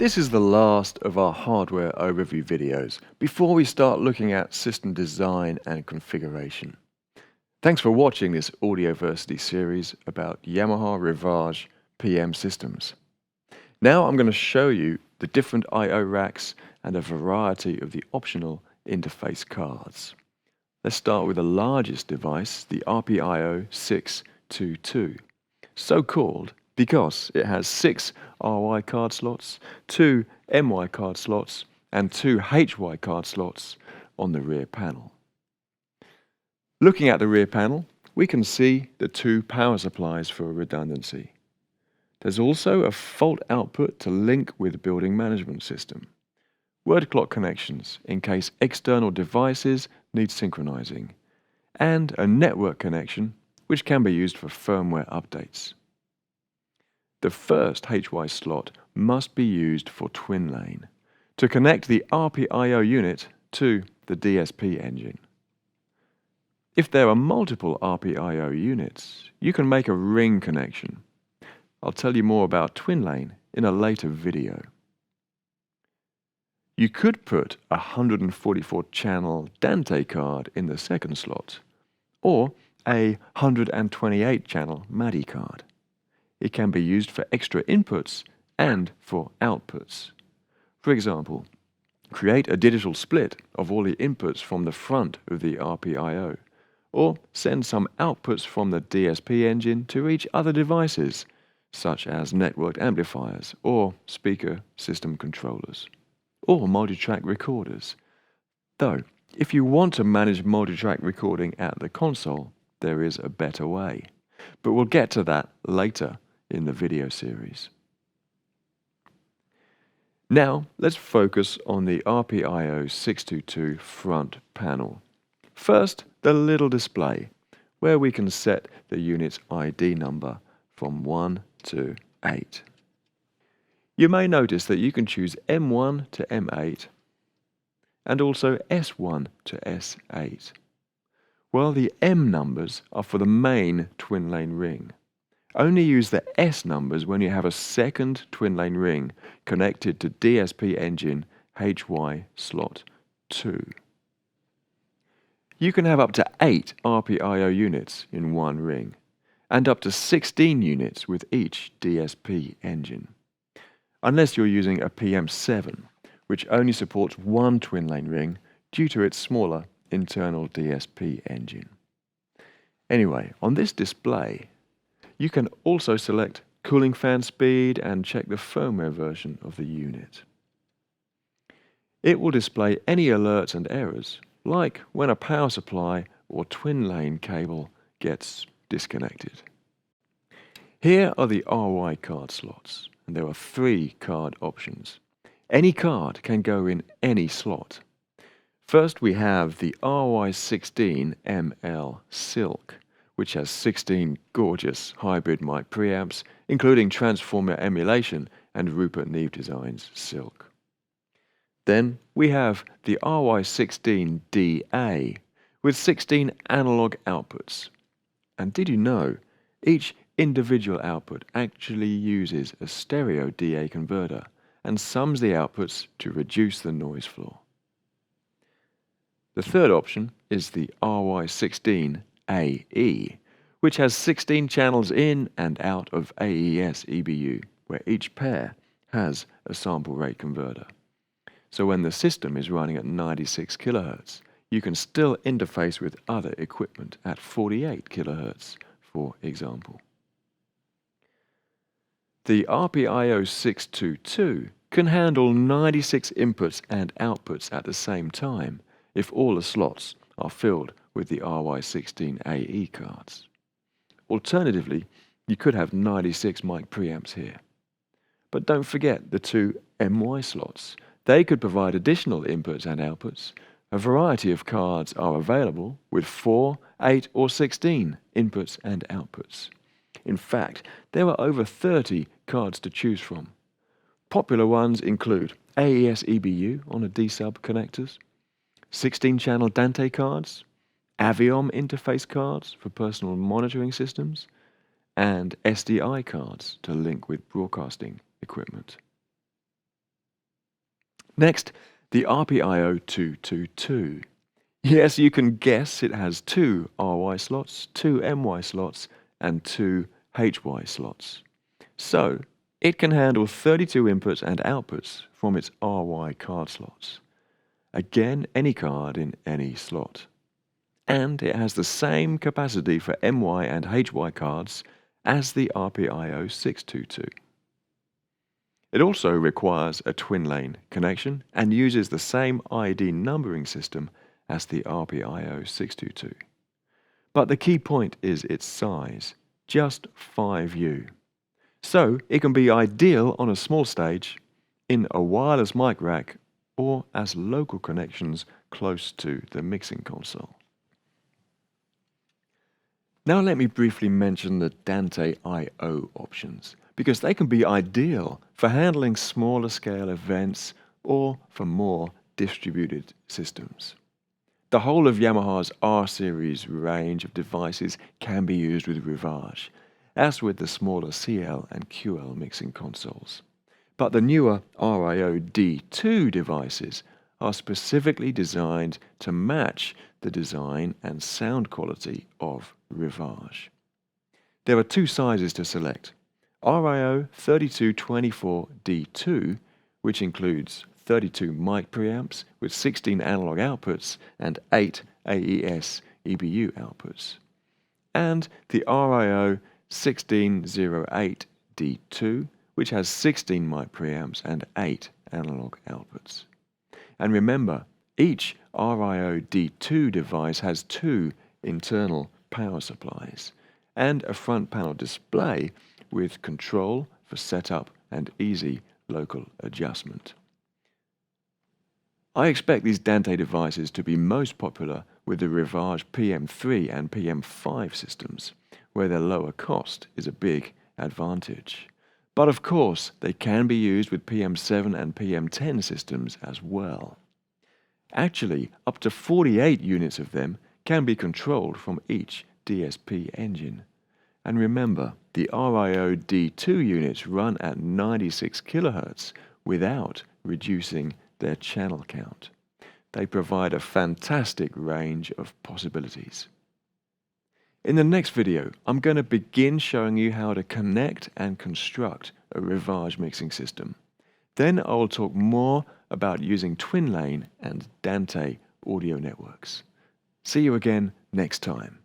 This is the last of our hardware overview videos before we start looking at system design and configuration. Thanks for watching this Audioversity series about Yamaha RIVAGE PM systems. Now I'm going to show you the different I/O racks and a variety of the optional interface cards. Let's start with the largest device, the RPIO 622, so called because it has 6 RY card slots, 2 MY card slots, and 2 HY card slots on the rear panel. Looking at the rear panel, we can see the 2 power supplies for redundancy. There's also a fault output to link with building management system, word clock connections in case external devices need synchronizing, and a network connection which can be used for firmware updates. The first HY slot must be used for twin lane to connect the RPIO unit to the DSP engine. If there are multiple RPIO units, you can make a ring connection. I'll tell you more about twin lane in a later video. You could put a 144 channel Dante card in the second slot, or a 128 channel MADI card. It can be used for extra inputs and for outputs. For example, create a digital split of all the inputs from the front of the RPIO, or send some outputs from the DSP engine to reach other devices, such as networked amplifiers or speaker system controllers, or multi-track recorders. Though, if you want to manage multi-track recording at the console, there is a better way. But we'll get to that later in the video series. Now, let's focus on the RPIO 622 front panel. First, the little display, where we can set the unit's ID number from 1 to 8. You may notice that you can choose M1 to M8 and also S1 to S8. Well, the M numbers are for the main twin lane ring. Only use the S numbers when you have a second twin lane ring connected to DSP engine HY slot 2. You can have up to 8 RPIO units in one ring, and up to 16 units with each DSP engine, unless you're using a PM7, which only supports one twin lane ring due to its smaller internal DSP engine. Anyway, on this display, you can also select cooling fan speed and check the firmware version of the unit. It will display any alerts and errors, like when a power supply or twin lane cable gets disconnected. Here are the RY card slots, and there are 3 card options. Any card can go in any slot. First, we have the RY16ML Silk, which has 16 gorgeous hybrid mic preamps, including transformer emulation and Rupert Neve Designs Silk. Then we have the RY16DA with 16 analog outputs. And did you know, each individual output actually uses a stereo DA converter and sums the outputs to reduce the noise floor. The third option is the RY16AE, which has 16 channels in and out of AES EBU, where each pair has a sample rate converter. So when the system is running at 96 kHz, you can still interface with other equipment at 48 kHz, for example. The RPIO 622 can handle 96 inputs and outputs at the same time if all the slots are filled with the RY16AE cards. Alternatively, you could have 96 mic preamps here. But don't forget the 2 MY slots. They could provide additional inputs and outputs. A variety of cards are available with 4, 8 or 16 inputs and outputs. In fact, there are over 30 cards to choose from. Popular ones include AES EBU on a D-sub connectors, 16-channel Dante cards, Aviom interface cards for personal monitoring systems, and SDI cards to link with broadcasting equipment. Next, the RPIO 222. Yes, you can guess it has 2 RY slots, 2 MY slots, and 2 HY slots. So, it can handle 32 inputs and outputs from its RY card slots. Again, any card in any slot. And it has the same capacity for MY and HY cards as the RPIO 622. It also requires a twin-lane connection and uses the same ID numbering system as the RPIO 622. But the key point is its size, just 5U. So it can be ideal on a small stage, in a wireless mic rack, or as local connections close to the mixing console. Now let me briefly mention the Dante I/O options, because they can be ideal for handling smaller scale events or for more distributed systems. The whole of Yamaha's R-Series range of devices can be used with Rivage, as with the smaller CL and QL mixing consoles. But the newer RIO D2 devices are specifically designed to match the design and sound quality of Rivage. There are 2 sizes to select: RIO 3224 D2, which includes 32 mic preamps with 16 analog outputs and 8 AES EBU outputs, and the RIO 1608 D2, which has 16 mic preamps and 8 analog outputs. And remember, each RIO D2 device has 2 internal power supplies and a front panel display with control for setup and easy local adjustment. I expect these Dante devices to be most popular with the Rivage PM3 and PM5 systems, where their lower cost is a big advantage. But of course, they can be used with PM7 and PM10 systems as well. Actually, up to 48 units of them can be controlled from each DSP engine. And remember, the RIO D2 units run at 96 kHz without reducing their channel count. They provide a fantastic range of possibilities. In the next video, I'm going to begin showing you how to connect and construct a Rivage mixing system. Then I will talk more about using twin lane and Dante audio networks. See you again next time.